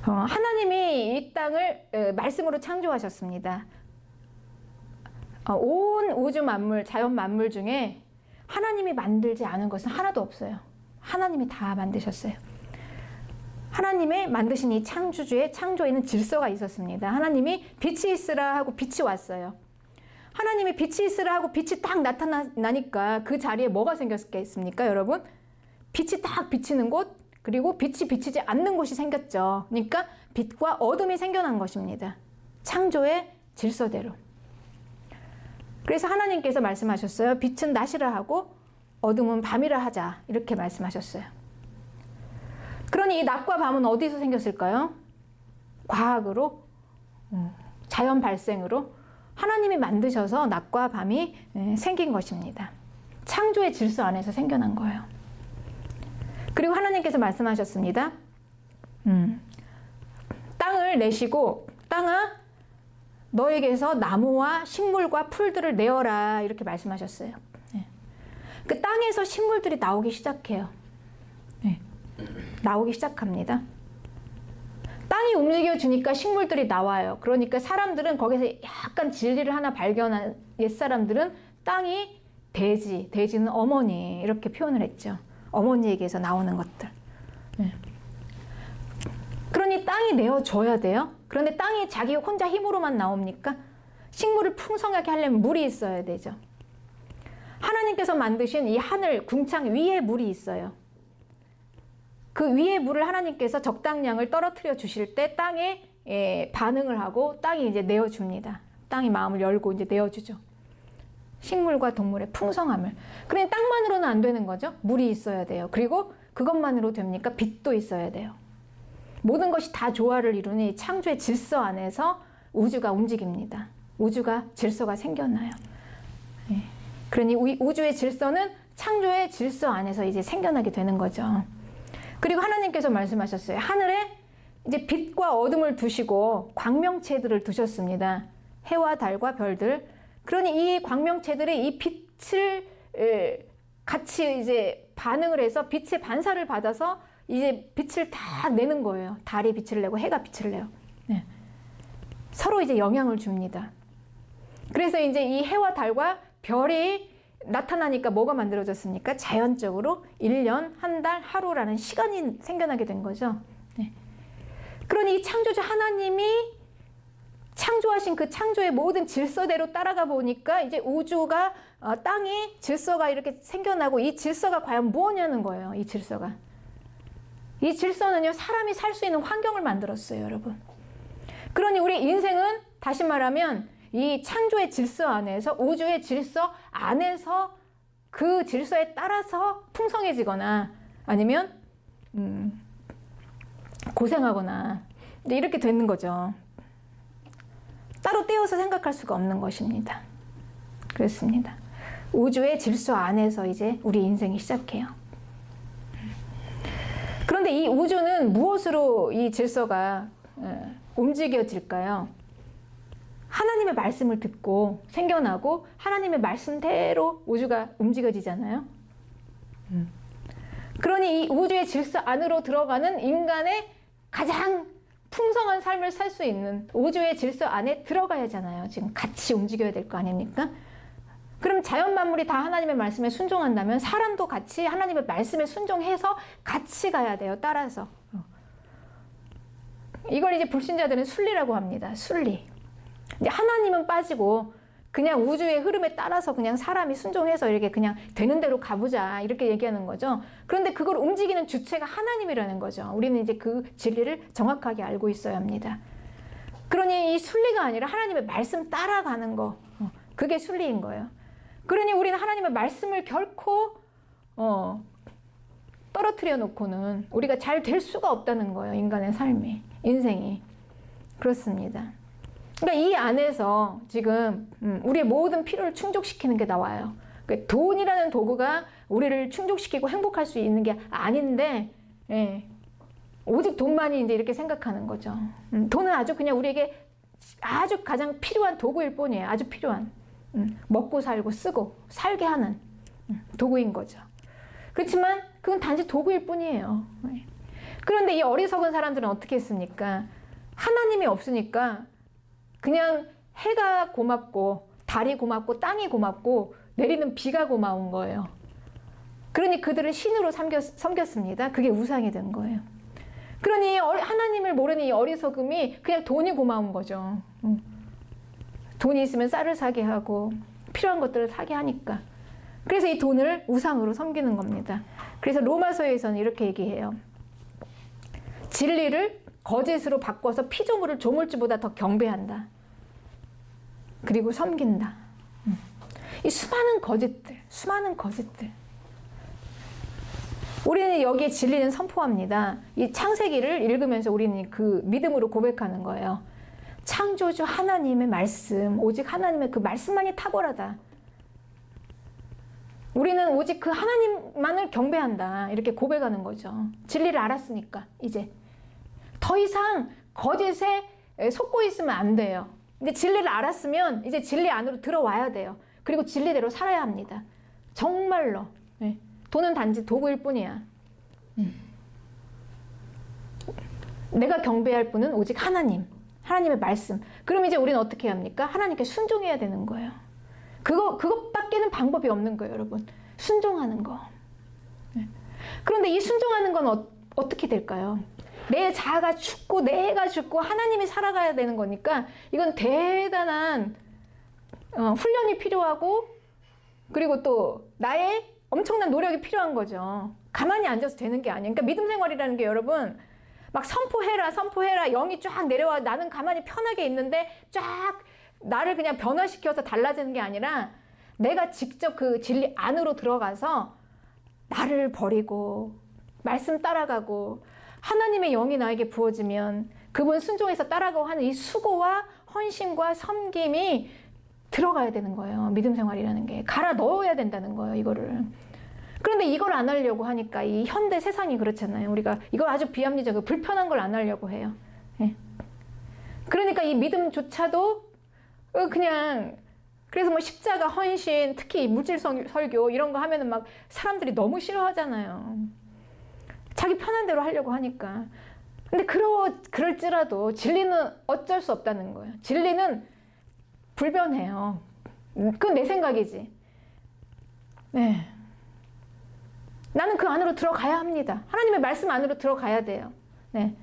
하나님이 이 땅을 말씀으로 창조하셨습니다. 온 우주 만물, 자연 만물 중에 하나님이 만들지 않은 것은 하나도 없어요. 하나님이 다 만드셨어요. 하나님의 만드신 이 창조주의 창조에는 질서가 있었습니다. 하나님이 빛이 있으라 하고 빛이 왔어요. 하나님이 빛이 있으라 하고 빛이 딱 나타나니까 그 자리에 뭐가 생겼겠습니까, 여러분? 빛이 딱 비치는 곳, 그리고 빛이 비치지 않는 곳이 생겼죠. 그러니까 빛과 어둠이 생겨난 것입니다. 창조의 질서대로. 그래서 하나님께서 말씀하셨어요. 빛은 낮이라 하고 어둠은 밤이라 하자. 이렇게 말씀하셨어요. 그러니 이 낮과 밤은 어디서 생겼을까요? 과학으로, 자연 발생으로 하나님이 만드셔서 낮과 밤이 생긴 것입니다. 창조의 질서 안에서 생겨난 거예요. 그리고 하나님께서 말씀하셨습니다. 땅을 내시고 땅아 너에게서 나무와 식물과 풀들을 내어라 이렇게 말씀하셨어요. 그 땅에서 식물들이 나오기 시작해요. 나오기 시작합니다. 땅이 움직여주니까 식물들이 나와요. 그러니까 사람들은 거기서 약간 진리를 하나 발견한 옛사람들은 땅이 대지는 어머니 이렇게 표현을 했죠. 어머니에게서 나오는 것들. 그러니 땅이 내어줘야 돼요. 그런데 땅이 자기 혼자 힘으로만 나옵니까? 식물을 풍성하게 하려면 물이 있어야 되죠. 하나님께서 만드신 이 하늘 궁창 위에 물이 있어요. 그 위에 물을 하나님께서 적당량을 떨어뜨려 주실 때 땅에 반응을 하고 땅이 이제 내어줍니다. 땅이 마음을 열고 이제 내어주죠. 식물과 동물의 풍성함을. 그러니 땅만으로는 안 되는 거죠. 물이 있어야 돼요. 그리고 그것만으로 됩니까? 빛도 있어야 돼요. 모든 것이 다 조화를 이루니 창조의 질서 안에서 우주가 움직입니다. 우주가 질서가 생겨나요. 그러니 우주의 질서는 창조의 질서 안에서 이제 생겨나게 되는 거죠. 그리고 하나님께서 말씀하셨어요. 하늘에 이제 빛과 어둠을 두시고 광명체들을 두셨습니다. 해와 달과 별들. 그러니 이 광명체들이 이 빛을 같이 이제 반응을 해서 빛의 반사를 받아서 이제 빛을 다 내는 거예요. 달이 빛을 내고 해가 빛을 내요. 서로 이제 영향을 줍니다. 그래서 이제 이 해와 달과 별이 나타나니까 뭐가 만들어졌습니까? 자연적으로 1년, 한 달, 하루라는 시간이 생겨나게 된 거죠. 그러니 이 창조주 하나님이 창조하신 그 창조의 모든 질서대로 따라가 보니까 이제 우주가 땅이 질서가 이렇게 생겨나고 이 질서가 과연 무엇냐는 거예요. 이 질서가. 이 질서는요, 사람이 살 수 있는 환경을 만들었어요, 여러분. 그러니 우리 인생은 다시 말하면 이 창조의 질서 안에서, 우주의 질서 안에서 그 질서에 따라서 풍성해지거나 아니면 고생하거나 이렇게 되는 거죠. 따로 떼어서 생각할 수가 없는 것입니다. 그렇습니다. 우주의 질서 안에서 이제 우리 인생이 시작해요. 그런데 이 우주는 무엇으로 이 질서가 움직여질까요? 하나님의 말씀을 듣고 생겨나고 하나님의 말씀대로 우주가 움직여지잖아요. 그러니 이 우주의 질서 안으로 들어가는 인간의 가장 풍성한 삶을 살 수 있는 우주의 질서 안에 들어가야 하잖아요. 지금 같이 움직여야 될 거 아닙니까? 그럼 자연 만물이 다 하나님의 말씀에 순종한다면 사람도 같이 하나님의 말씀에 순종해서 같이 가야 돼요. 따라서. 이걸 이제 불신자들은 순리라고 합니다. 순리. 이제 하나님은 빠지고 그냥 우주의 흐름에 따라서 그냥 사람이 순종해서 이렇게 그냥 되는 대로 가보자 이렇게 얘기하는 거죠. 그런데 그걸 움직이는 주체가 하나님이라는 거죠. 우리는 이제 그 진리를 정확하게 알고 있어야 합니다. 그러니 이 순리가 아니라 하나님의 말씀 따라가는 거, 그게 순리인 거예요. 그러니 우리는 하나님의 말씀을 결코 떨어뜨려 놓고는 우리가 잘 될 수가 없다는 거예요. 인간의 삶이, 인생이. 그렇습니다. 그러니까 이 안에서 지금 우리의 모든 필요를 충족시키는 게 나와요. 그러니까 돈이라는 도구가 우리를 충족시키고 행복할 수 있는 게 아닌데, 오직 돈만이 이제 이렇게 생각하는 거죠. 돈은 아주 그냥 우리에게 아주 가장 필요한 도구일 뿐이에요. 아주 필요한. 먹고 살고 쓰고 살게 하는 도구인 거죠. 그렇지만 그건 단지 도구일 뿐이에요. 그런데 이 어리석은 사람들은 어떻게 했습니까? 하나님이 없으니까 그냥 해가 고맙고 달이 고맙고 땅이 고맙고 내리는 비가 고마운 거예요. 그러니 그들을 신으로 섬겼습니다. 그게 우상이 된 거예요. 그러니 하나님을 모르는 이 어리석음이 그냥 돈이 고마운 거죠. 돈이 있으면 쌀을 사게 하고 필요한 것들을 사게 하니까. 그래서 이 돈을 우상으로 섬기는 겁니다. 그래서 로마서에서는 이렇게 얘기해요. 진리를 거짓으로 바꿔서 피조물을 조물주보다 더 경배한다. 그리고 섬긴다. 이 수많은 거짓들. 우리는 여기에 진리는 선포합니다. 이 창세기를 읽으면서 우리는 그 믿음으로 고백하는 거예요. 창조주 하나님의 말씀, 오직 하나님의 그 말씀만이 탁월하다. 우리는 오직 그 하나님만을 경배한다. 이렇게 고백하는 거죠. 진리를 알았으니까 이제 더 이상 거짓에 속고 있으면 안 돼요. 근데 진리를 알았으면 이제 진리 안으로 들어와야 돼요. 그리고 진리대로 살아야 합니다. 정말로. 네. 돈은 단지 도구일 뿐이야. 내가 경배할 분은 오직 하나님의 말씀. 그럼 이제 우리는 어떻게 합니까? 하나님께 순종해야 되는 거예요. 그것밖에는 방법이 없는 거예요, 여러분. 순종하는 거. 네. 그런데 이 순종하는 건 어떻게 될까요? 내 자아가 죽고 내가 죽고 하나님이 살아가야 되는 거니까 이건 대단한 훈련이 필요하고 그리고 또 나의 엄청난 노력이 필요한 거죠. 가만히 앉아서 되는 게 아니에요. 그러니까 믿음 생활이라는 게 여러분 막 선포해라 영이 쫙 내려와 나는 가만히 편하게 있는데 쫙 나를 그냥 변화시켜서 달라지는 게 아니라 내가 직접 그 진리 안으로 들어가서 나를 버리고 말씀 따라가고 하나님의 영이 나에게 부어지면 그분 순종해서 따라가고 하는 이 수고와 헌신과 섬김이 들어가야 되는 거예요. 믿음 생활이라는 게. 갈아 넣어야 된다는 거예요, 이거를. 그런데 이걸 안 하려고 하니까 이 현대 세상이 그렇잖아요. 우리가 이걸 아주 비합리적이고 불편한 걸 안 하려고 해요. 예. 그러니까 이 믿음조차도 그냥 그래서 뭐 십자가 헌신, 특히 물질 설교 이런 거 하면은 막 사람들이 너무 싫어하잖아요. 자기 편한 대로 하려고 하니까. 근데 그럴지라도 진리는 어쩔 수 없다는 거예요. 진리는 불변해요. 그건 내 생각이지. 네. 나는 그 안으로 들어가야 합니다. 하나님의 말씀 안으로 들어가야 돼요. 네.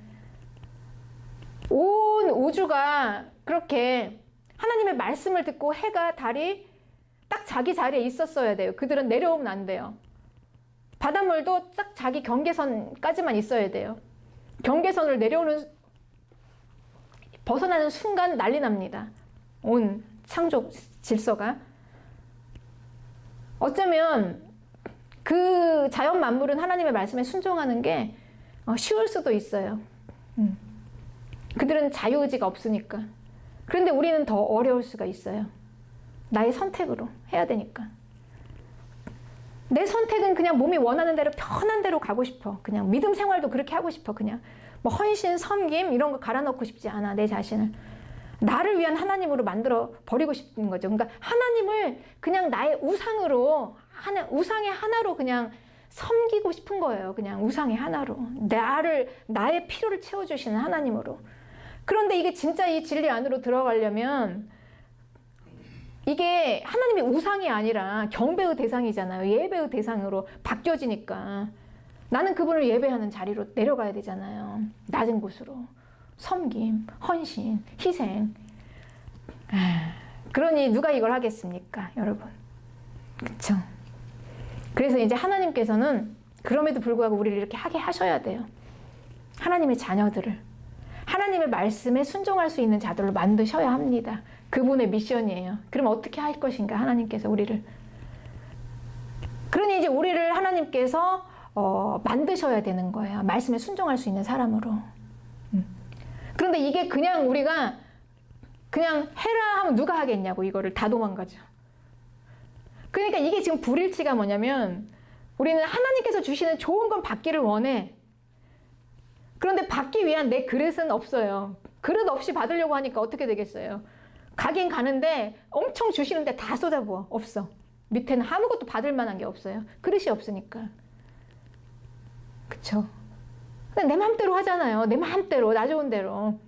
온 우주가 그렇게 하나님의 말씀을 듣고 해가 달이 딱 자기 자리에 있었어야 돼요. 그들은 내려오면 안 돼요. 바닷물도 딱 자기 경계선까지만 있어야 돼요. 경계선을 벗어나는 순간 난리 납니다. 온 창조 질서가. 어쩌면 그 자연 만물은 하나님의 말씀에 순종하는 게 쉬울 수도 있어요. 그들은 자유의지가 없으니까. 그런데 우리는 더 어려울 수가 있어요. 나의 선택으로 해야 되니까. 내 선택은 그냥 몸이 원하는 대로 편한 대로 가고 싶어. 그냥 믿음 생활도 그렇게 하고 싶어. 그냥 뭐 헌신, 섬김 이런 거 갈아넣고 싶지 않아. 내 자신을. 나를 위한 하나님으로 만들어 버리고 싶은 거죠. 그러니까 하나님을 그냥 나의 우상으로 우상의 하나로 그냥 섬기고 싶은 거예요. 그냥 우상의 하나로. 나의 필요를 채워주시는 하나님으로. 그런데 이게 진짜 이 진리 안으로 들어가려면 이게 하나님이 우상이 아니라 경배의 대상이잖아요. 예배의 대상으로 바뀌어지니까 나는 그분을 예배하는 자리로 내려가야 되잖아요. 낮은 곳으로. 섬김, 헌신, 희생. 그러니 누가 이걸 하겠습니까, 여러분? 그렇죠? 그래서 이제 하나님께서는 그럼에도 불구하고 우리를 이렇게 하게 하셔야 돼요. 하나님의 자녀들을. 하나님의 말씀에 순종할 수 있는 자들로 만드셔야 합니다. 그분의 미션이에요. 그럼 어떻게 할 것인가, 하나님께서 우리를. 그러니 이제 우리를 하나님께서 만드셔야 되는 거예요. 말씀에 순종할 수 있는 사람으로. 그런데 이게 그냥 우리가 그냥 해라 하면 누가 하겠냐고, 이거를 다 도망가죠. 그러니까 이게 지금 불일치가 뭐냐면 우리는 하나님께서 주시는 좋은 건 받기를 원해. 그런데 받기 위한 내 그릇은 없어요. 그릇 없이 받으려고 하니까 어떻게 되겠어요? 가긴 가는데 엄청 주시는데 다 쏟아부어. 없어. 밑에는 아무것도 받을 만한 게 없어요. 그릇이 없으니까. 그쵸? 근데 내 마음대로 하잖아요. 내 마음대로, 나 좋은 대로.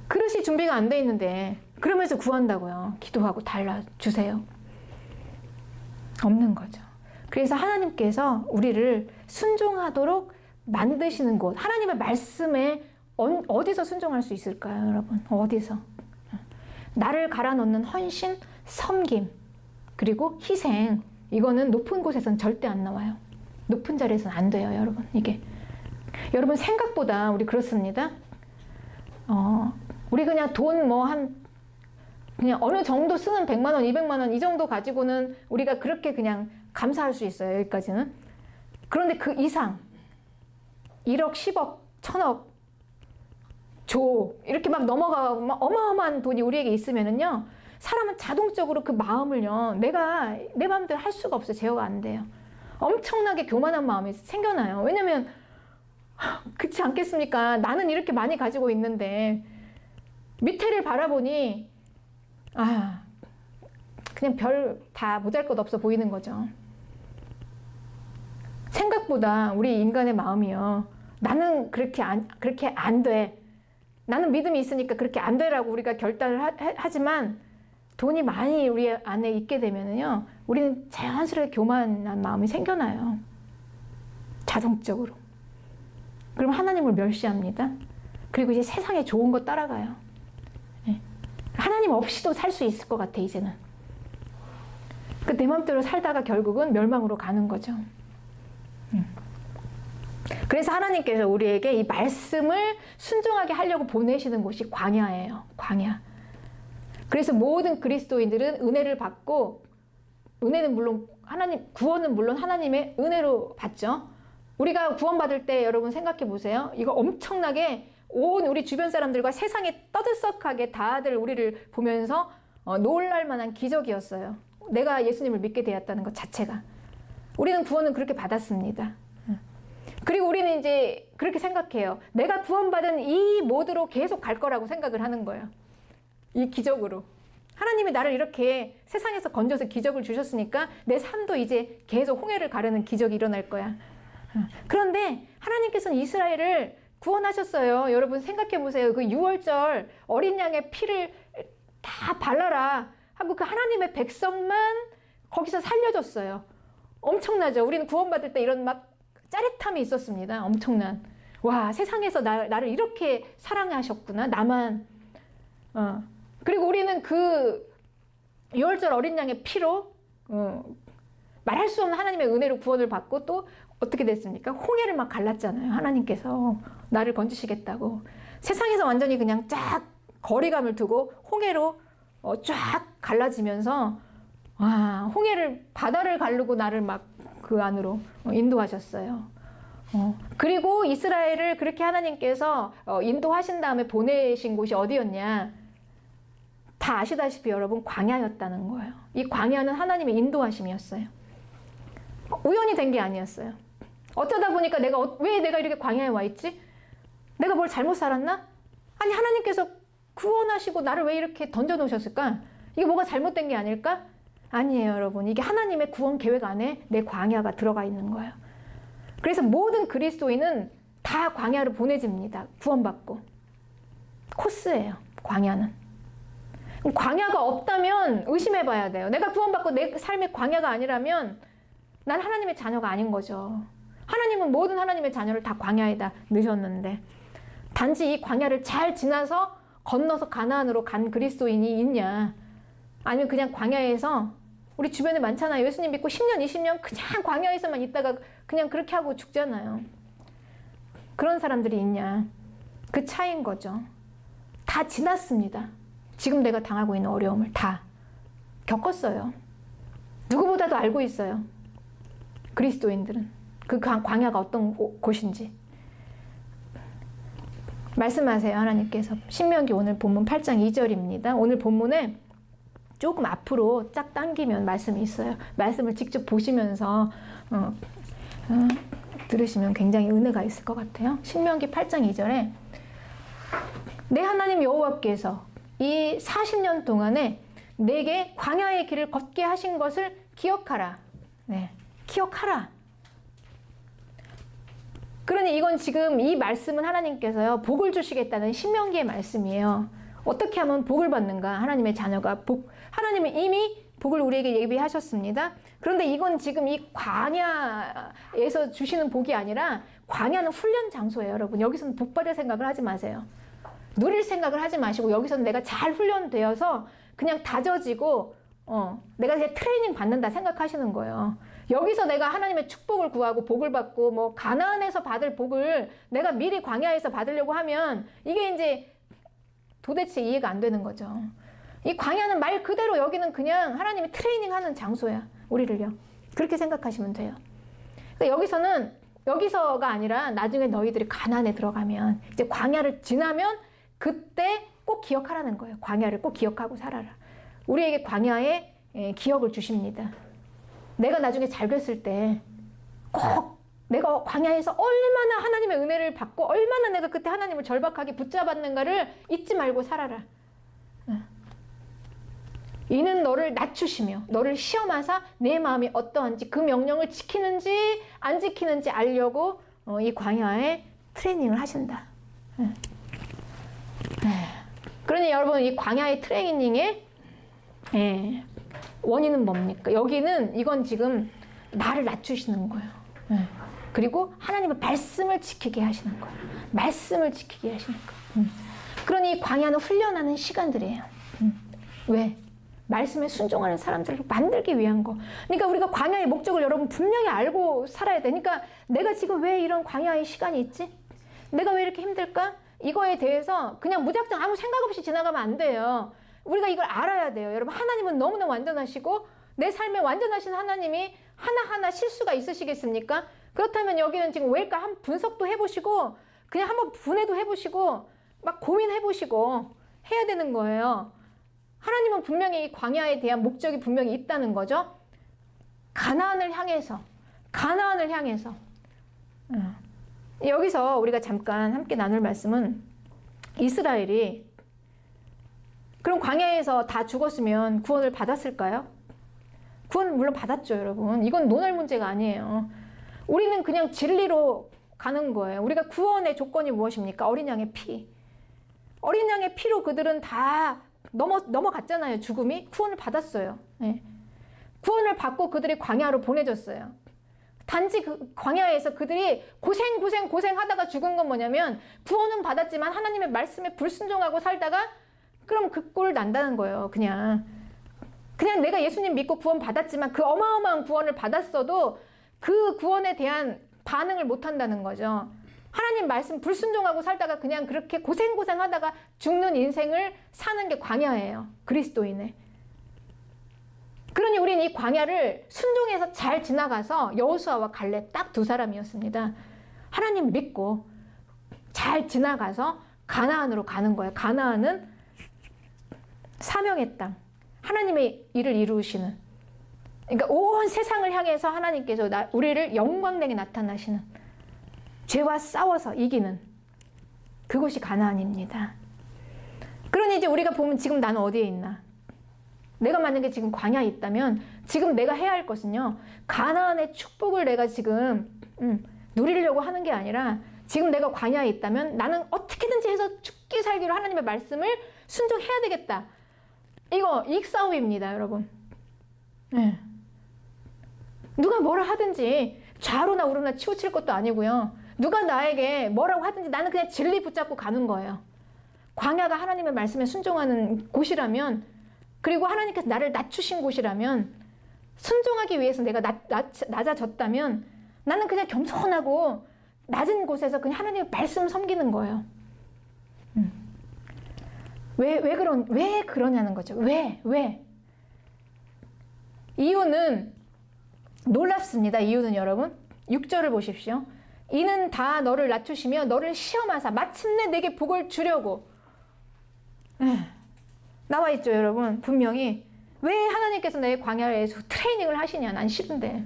그릇이 준비가 안 돼 있는데 그러면서 구한다고요. 기도하고 달라주세요. 없는 거죠. 그래서 하나님께서 우리를 순종하도록 만드시는 곳, 하나님의 말씀에 어디서 순종할 수 있을까요, 여러분? 어디서? 나를 갈아 넣는 헌신, 섬김, 그리고 희생. 이거는 높은 곳에서는 절대 안 나와요. 높은 자리에서는 안 돼요, 여러분. 이게. 여러분, 생각보다 우리 그렇습니다. 우리 그냥 돈 그냥 어느 정도 쓰는 100만 원, 200만 원 이 정도 가지고는 우리가 그렇게 그냥 감사할 수 있어요. 여기까지는. 그런데 그 이상 1억, 10억, 1000억, 조 이렇게 막 넘어가고 막 어마어마한 돈이 우리에게 있으면은요. 사람은 자동적으로 그 마음을요. 내가 내 마음대로 할 수가 없어요. 제어가 안 돼요. 엄청나게 교만한 마음이 생겨나요. 왜냐면 그렇지 않겠습니까? 나는 이렇게 많이 가지고 있는데 밑에를 바라보니 그냥 별 다 보잘것없어 보이는 거죠. 생각보다 우리 인간의 마음이요. 나는 그렇게 안 돼. 나는 믿음이 있으니까 그렇게 안 되라고 우리가 결단을 하지만 돈이 많이 우리 안에 있게 되면은요. 우리는 자연스럽게 교만한 마음이 생겨나요. 자동적으로. 그럼 하나님을 멸시합니다. 그리고 이제 세상에 좋은 거 따라가요. 하나님 없이도 살 수 있을 것 같아, 이제는. 내 맘대로 살다가 결국은 멸망으로 가는 거죠. 그래서 하나님께서 우리에게 이 말씀을 순종하게 하려고 보내시는 곳이 광야예요. 광야. 그래서 모든 그리스도인들은 은혜를 받고, 은혜는 물론 구원은 물론 하나님의 은혜로 받죠. 우리가 구원받을 때 여러분 생각해 보세요. 이거 엄청나게 온 우리 주변 사람들과 세상에 떠들썩하게 다들 우리를 보면서 놀랄 만한 기적이었어요. 내가 예수님을 믿게 되었다는 것 자체가. 우리는 구원은 그렇게 받았습니다. 그리고 우리는 이제 그렇게 생각해요. 내가 구원받은 이 모드로 계속 갈 거라고 생각을 하는 거예요. 이 기적으로. 하나님이 나를 이렇게 세상에서 건져서 기적을 주셨으니까 내 삶도 이제 계속 홍해를 가르는 기적이 일어날 거야. 그런데 하나님께서는 이스라엘을 구원하셨어요. 여러분 생각해 보세요. 그 6월절 어린 양의 피를 다 발라라 하고 그 하나님의 백성만 거기서 살려줬어요. 엄청나죠. 우리는 구원받을 때 이런 막 짜릿함이 있었습니다. 엄청난. 와, 세상에서 나를 이렇게 사랑하셨구나. 나만. 그리고 우리는 그 6월절 어린 양의 피로 말할 수 없는 하나님의 은혜로 구원을 받고 또 어떻게 됐습니까? 홍해를 막 갈랐잖아요. 하나님께서 나를 건지시겠다고. 세상에서 완전히 그냥 쫙 거리감을 두고 홍해로 쫙 갈라지면서 와, 바다를 가르고 나를 막 그 안으로 인도하셨어요. 그리고 이스라엘을 그렇게 하나님께서 인도하신 다음에 보내신 곳이 어디였냐? 다 아시다시피 여러분 광야였다는 거예요. 이 광야는 하나님의 인도하심이었어요. 우연히 된 게 아니었어요. 어쩌다 보니까 왜 내가 이렇게 광야에 와 있지? 내가 뭘 잘못 살았나? 아니 하나님께서 구원하시고 나를 왜 이렇게 던져 놓으셨을까? 이게 뭐가 잘못된 게 아닐까? 아니에요, 여러분. 이게 하나님의 구원 계획 안에 내 광야가 들어가 있는 거예요. 그래서 모든 그리스도인은 다 광야로 보내집니다. 구원받고. 코스예요, 광야는. 광야가 없다면 의심해 봐야 돼요. 내가 구원받고 내 삶의 광야가 아니라면 난 하나님의 자녀가 아닌 거죠. 하나님은 모든 하나님의 자녀를 다 광야에다 넣으셨는데 단지 이 광야를 잘 지나서 건너서 가나안으로 간 그리스도인이 있냐? 아니면 그냥 광야에서 우리 주변에 많잖아요. 예수님 믿고 10년, 20년 그냥 광야에서만 있다가 그냥 그렇게 하고 죽잖아요. 그런 사람들이 있냐? 그 차이인 거죠. 다 지났습니다. 지금 내가 당하고 있는 어려움을 다 겪었어요. 누구보다도 알고 있어요. 그리스도인들은. 그 광야가 어떤 곳인지. 말씀하세요, 하나님께서. 신명기 오늘 본문 8장 2절입니다. 오늘 본문에 조금 앞으로 쫙 당기면 말씀이 있어요. 말씀을 직접 보시면서 들으시면 굉장히 은혜가 있을 것 같아요. 신명기 8장 2절에 내 하나님 여호와께서 이 40년 동안에 내게 광야의 길을 걷게 하신 것을 기억하라. 네, 기억하라. 그러니 이건 지금 이 말씀은 하나님께서요, 복을 주시겠다는 신명기의 말씀이에요. 어떻게 하면 복을 받는가? 하나님의 자녀가 하나님은 이미 복을 우리에게 예비하셨습니다. 그런데 이건 지금 이 광야에서 주시는 복이 아니라, 광야는 훈련 장소예요, 여러분. 여기서는 복 받을 생각을 하지 마세요. 누릴 생각을 하지 마시고, 여기서는 내가 잘 훈련되어서 그냥 다져지고, 내가 이제 트레이닝 받는다 생각하시는 거예요. 여기서 내가 하나님의 축복을 구하고 복을 받고, 뭐 가나안에서 받을 복을 내가 미리 광야에서 받으려고 하면 이게 이제 도대체 이해가 안 되는 거죠. 이 광야는 말 그대로 여기는 그냥 하나님이 트레이닝하는 장소야, 우리를요. 그렇게 생각하시면 돼요. 그러니까 여기서가 아니라 나중에 너희들이 가나안에 들어가면, 이제 광야를 지나면 그때 꼭 기억하라는 거예요. 광야를 꼭 기억하고 살아라. 우리에게 광야에 기억을 주십니다. 내가 나중에 잘 됐을 때 꼭 내가 광야에서 얼마나 하나님의 은혜를 받고 얼마나 내가 그때 하나님을 절박하게 붙잡았는가를 잊지 말고 살아라. 이는 너를 낮추시며 너를 시험하사 내 마음이 어떠한지 그 명령을 지키는지 안 지키는지 알려고 이 광야에 트레이닝을 하신다. 그러니 여러분, 이 광야의 트레이닝의 원인은 뭡니까? 이건 지금 나를 낮추시는 거예요. 그리고 하나님의 말씀을 지키게 하시는 거예요. 말씀을 지키게 하시는 거예요. 그러니 광야는 훈련하는 시간들이에요. 왜? 말씀에 순종하는 사람들을 만들기 위한 거. 그러니까 우리가 광야의 목적을 여러분 분명히 알고 살아야 돼. 그러니까 내가 지금 왜 이런 광야의 시간이 있지? 내가 왜 이렇게 힘들까? 이거에 대해서 그냥 무작정 아무 생각 없이 지나가면 안 돼요. 우리가 이걸 알아야 돼요. 여러분, 하나님은 너무나 완전하시고 내 삶에 완전하신 하나님이 하나하나 실수가 있으시겠습니까? 그렇다면 여기는 지금 왜일까? 한 분석도 해보시고 그냥 한번 분해도 해보시고 막 고민해보시고 해야 되는 거예요. 하나님은 분명히 이 광야에 대한 목적이 분명히 있다는 거죠. 가나안을 향해서 여기서 우리가 잠깐 함께 나눌 말씀은, 이스라엘이 그럼 광야에서 다 죽었으면 구원을 받았을까요? 구원을 물론 받았죠, 여러분. 이건 논할 문제가 아니에요. 우리는 그냥 진리로 가는 거예요. 우리가 구원의 조건이 무엇입니까? 어린 양의 피. 어린 양의 피로 그들은 다 넘어갔잖아요, 죽음이. 구원을 받았어요. 네. 구원을 받고 그들이 광야로 보내졌어요. 단지 그 광야에서 그들이 고생하다가 죽은 건 뭐냐면, 구원은 받았지만 하나님의 말씀에 불순종하고 살다가 그럼 그 꼴 난다는 거예요. 그냥 내가 예수님 믿고 구원 받았지만 그 어마어마한 구원을 받았어도 그 구원에 대한 반응을 못 한다는 거죠. 하나님 말씀 불순종하고 살다가 그냥 그렇게 고생하다가 죽는 인생을 사는 게 광야예요, 그리스도인의. 그러니 우리는 이 광야를 순종해서 잘 지나가서 여호수아와 갈렙 딱 두 사람이었습니다. 하나님 믿고 잘 지나가서 가나안으로 가는 거예요. 가나안은 사명의 땅, 하나님의 일을 이루시는, 그러니까 온 세상을 향해서 하나님께서 우리를 영광되게 나타나시는, 죄와 싸워서 이기는 그곳이 가나안입니다. 그러니 이제 우리가 보면 지금 나는 어디에 있나? 내가 만약에 지금 광야에 있다면 지금 내가 해야 할 것은요, 가나안의 축복을 내가 지금 누리려고 하는 게 아니라, 지금 내가 광야에 있다면 나는 어떻게든지 해서 죽기 살기로 하나님의 말씀을 순종해야 되겠다. 이거 익싸움입니다, 여러분. 네. 누가 뭐라 하든지 좌로나 우로나 치우칠 것도 아니고요. 누가 나에게 뭐라고 하든지 나는 그냥 진리 붙잡고 가는 거예요. 광야가 하나님의 말씀에 순종하는 곳이라면, 그리고 하나님께서 나를 낮추신 곳이라면, 순종하기 위해서 내가 낮아졌다면 나는 그냥 겸손하고 낮은 곳에서 그냥 하나님의 말씀 섬기는 거예요. 왜 그러냐는 거죠. 왜? 이유는 놀랍습니다. 이유는 여러분, 6절을 보십시오. 이는 다 너를 낮추시며 너를 시험하사 마침내 내게 복을 주려고. 나와 있죠, 여러분. 분명히. 왜 하나님께서 내 광야에서 트레이닝을 하시냐? 난 싫은데.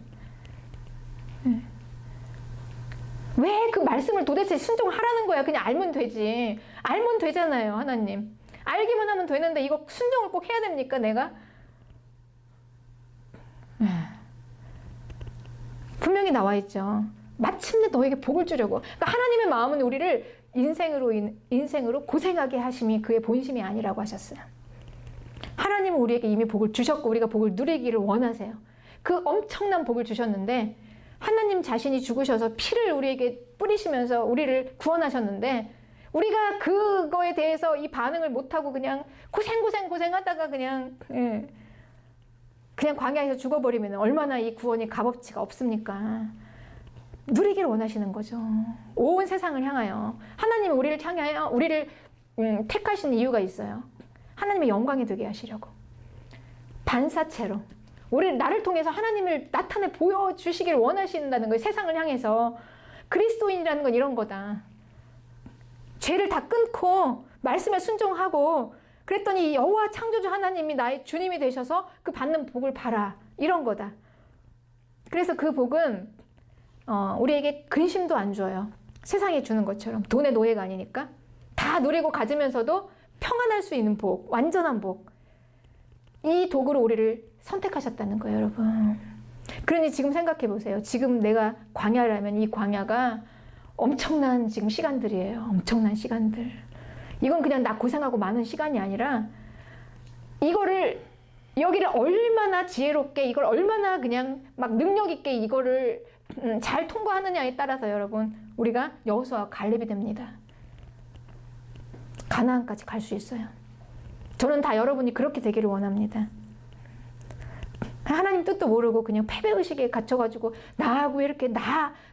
왜 그 말씀을 도대체 순종하라는 거야? 그냥 알면 되지. 알면 되잖아요, 하나님. 알기만 하면 되는데 이거 순종을 꼭 해야 됩니까, 내가? 분명히 나와 있죠. 마침내 너에게 복을 주려고. 그러니까 하나님의 마음은 우리를 인생으로 고생하게 하심이 그의 본심이 아니라고 하셨어요. 하나님은 우리에게 이미 복을 주셨고 우리가 복을 누리기를 원하세요. 그 엄청난 복을 주셨는데 하나님 자신이 죽으셔서 피를 우리에게 뿌리시면서 우리를 구원하셨는데 우리가 그거에 대해서 이 반응을 못하고 그냥 고생하다가 그냥 광야에서 죽어버리면 얼마나 이 구원이 값어치가 없습니까? 누리기를 원하시는 거죠. 온 세상을 향하여. 하나님이 우리를 향하여 우리를 택하신 이유가 있어요. 하나님의 영광이 되게 하시려고. 반사체로. 나를 통해서 하나님을 나타내 보여주시길 원하신다는 거예요. 세상을 향해서. 그리스도인이라는 건 이런 거다. 죄를 다 끊고 말씀에 순종하고 그랬더니 여호와 창조주 하나님이 나의 주님이 되셔서 그 받는 복을 봐라. 이런 거다. 그래서 그 복은 우리에게 근심도 안 줘요. 세상에 주는 것처럼. 돈의 노예가 아니니까. 다 누리고 가지면서도 평안할 수 있는 복, 완전한 복. 이 도구로 우리를 선택하셨다는 거예요, 여러분. 그러니 지금 생각해 보세요. 지금 내가 광야라면 이 광야가 엄청난 지금 시간들이에요. 엄청난 시간들. 이건 그냥 나 고생하고 많은 시간이 아니라 여기를 얼마나 지혜롭게 이걸 얼마나 그냥 막 능력 있게 이거를 잘 통과하느냐에 따라서 여러분 우리가 여호수아와 갈렙이 됩니다. 가나안까지 갈 수 있어요. 저는 다 여러분이 그렇게 되기를 원합니다. 하나님 뜻도 모르고 그냥 패배의식에 갇혀가지고 나하고 이렇게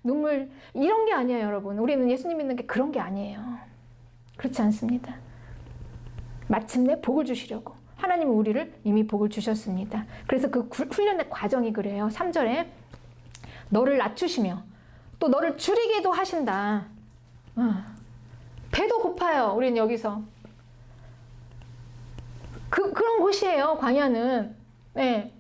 눈물 이런 게 아니에요, 여러분. 우리는 예수님 믿는 게 그런 게 아니에요. 그렇지 않습니다. 마침내 복을 주시려고 하나님은 우리를 이미 복을 주셨습니다. 그래서 그 훈련의 과정이 그래요. 3절에 너를 낮추시며 또 너를 줄이기도 하신다. 배도 고파요. 우리는 여기서 그런 곳이에요. 광야는. 네.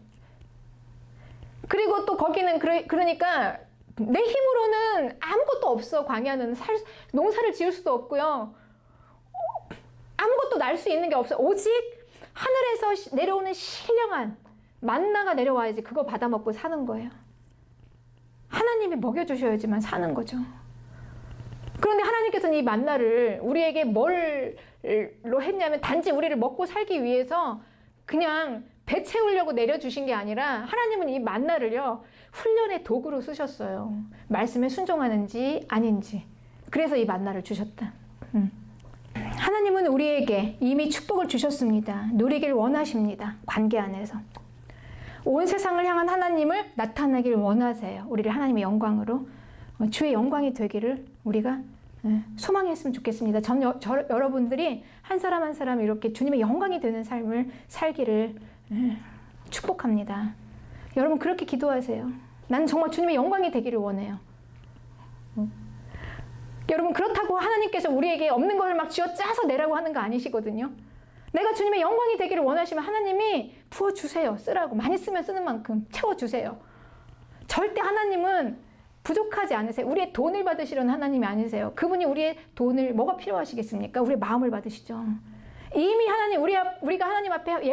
그리고 또 거기는 그러니까 내 힘으로는 아무것도 없어. 광야는 농사를 지을 수도 없고요. 아무것도 날 수 있는 게 없어. 오직 하늘에서 내려오는 신령한 만나가 내려와야지 그거 받아 먹고 사는 거예요. 하나님이 먹여주셔야지만 사는 거죠. 그런데 하나님께서는 이 만나를 우리에게 뭘로 했냐면 단지 우리를 먹고 살기 위해서 그냥 배 채우려고 내려주신 게 아니라 하나님은 이 만나를요 훈련의 도구로 쓰셨어요. 말씀에 순종하는지 아닌지. 그래서 이 만나를 주셨다. 하나님은 우리에게 이미 축복을 주셨습니다. 누리길 원하십니다. 관계 안에서. 온 세상을 향한 하나님을 나타내길 원하세요. 우리를 하나님의 영광으로 주의 영광이 되기를 우리가 소망했으면 좋겠습니다. 여러분들이 한 사람 한 사람 이렇게 주님의 영광이 되는 삶을 살기를 축복합니다. 여러분 그렇게 기도하세요. 나는 정말 주님의 영광이 되기를 원해요. 여러분 그렇다고 하나님께서 우리에게 없는 걸 막 쥐어짜서 내라고 하는 거 아니시거든요. 내가 주님의 영광이 되기를 원하시면 하나님이 부어주세요. 쓰라고. 많이 쓰면 쓰는 만큼 채워주세요. 절대 하나님은 부족하지 않으세요. 우리의 돈을 받으시려는 하나님이 아니세요. 그분이 우리의 돈을 뭐가 필요하시겠습니까? 우리의 마음을 받으시죠. 이미 하나님 우리가 하나님 앞에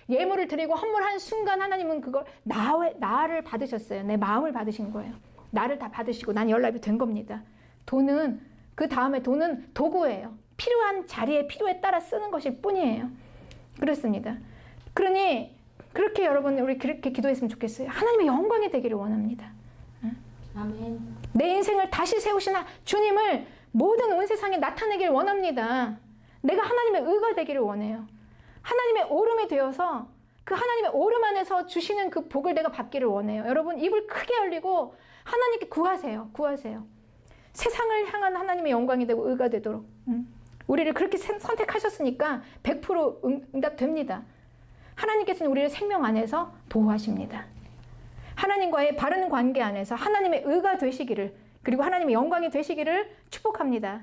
예물을 드리고 헌물한 순간 하나님은 그걸 나를 받으셨어요. 내 마음을 받으신 거예요. 나를 다 받으시고 난 연락이 된 겁니다. 돈은 그 다음에 돈은 도구예요. 필요한 자리에 필요에 따라 쓰는 것일 뿐이에요. 그렇습니다. 그러니 그렇게 여러분 우리 그렇게 기도했으면 좋겠어요. 하나님의 영광이 되기를 원합니다. 아멘. 내 인생을 다시 세우신 주님을 모든 온 세상에 나타내길 원합니다. 내가 하나님의 의가 되기를 원해요. 하나님의 오름이 되어서 그 하나님의 오름 안에서 주시는 그 복을 내가 받기를 원해요. 여러분 입을 크게 열리고 하나님께 구하세요. 세상을 향한 하나님의 영광이 되고 의가 되도록. 우리를 그렇게 선택하셨으니까 100% 응답됩니다. 하나님께서는 우리를 생명 안에서 보호하십니다. 하나님과의 바른 관계 안에서 하나님의 의가 되시기를 그리고 하나님의 영광이 되시기를 축복합니다.